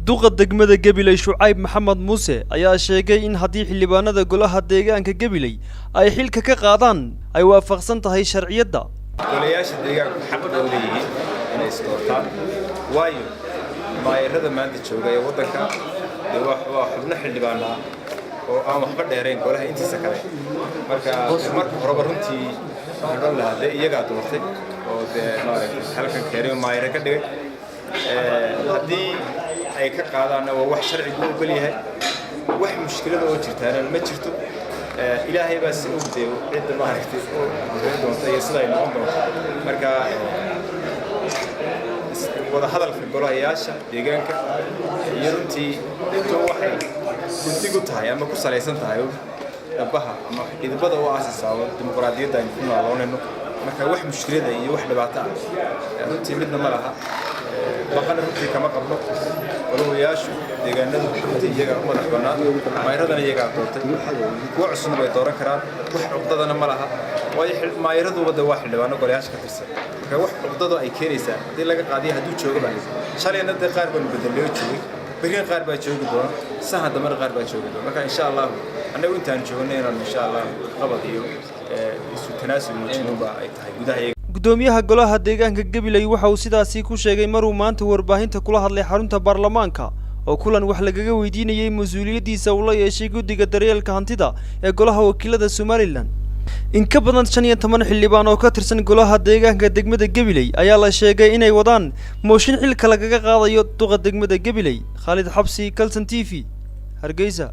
duqa degmada Gabiley Shucayb Maxamed Muuse ayaa sheegay in haddii xildhibaanada golaha deegaanka Gabiley ay xilka ka qaadaan ay waafaqsan tahay sharciyada. golayaasha deegaanka xaq u leeyihiin inay isdoortaan waayo maayirada maanta jooga ee wadanka waa xubno xildhibaan ah oo aan waxba dheerayn golaha intiisa kale marka horeba runtii waxaan lahaday iyaga doortay oo halkan keenay maayir ka dhigay haddii ay ka qaadaana waa wax sharcigu u ogol yahay wax mushkilada oo jirtaana ma jirto ilaahay baa si ogdeeyo cid maaragtay oo doonta iyo sida ay noqon doonto marka wada hadalka golayaasha deegaanka iyo runtii intuu waxay guddigu tahay ama ku salaysan tahay dhabaha ama idbada oo aasaaso dimuqraadiyadda ay ku noolaanayno marka wax mushkilada iyo wax dhibaato ah runtii midna ma laha baqana runtii kama qabno golayaashu deegaanadu runtii iyaga u madax bannaan maayiradana iyaga doortay kuwa cusub bay dooran karaan wax cugdadana ma laha waayo maayiradu wada waa xildhibaano golayaasha ka tirsan marka wax cugdado ay keenaysaa haddii laga qaadiyo hadduu joogo baa shalayna dee qaar baa bedelayo joogay berri qaar baa joogi doona sahan dambe qaar baa joogi doona marka insha Allah annagu intaan joogno inaan insha Allah qabad iyo isu tanaasul muujinba ay tahay gudaha gudoomiyaha golaha deegaanka Gabiley waxa uu sidaasi ku sheegay maruu maanta warbaahinta kula hadlay xarunta baarlamaanka oo kulan wax lagaga weydiinayay mas'uuliyadiisa uu la yeeshay guddiga daryeelka hantida ee golaha wakiilada Somaliland in ka badan 15 xildhibaan oo ka tirsan golaha deegaanka degmada Gabiley ayaa la sheegay inay wadaan mooshin xilka lagaga qaadayo duqa degmada Gabiley Khalid Xabsi Kalsan TV Hargeysa.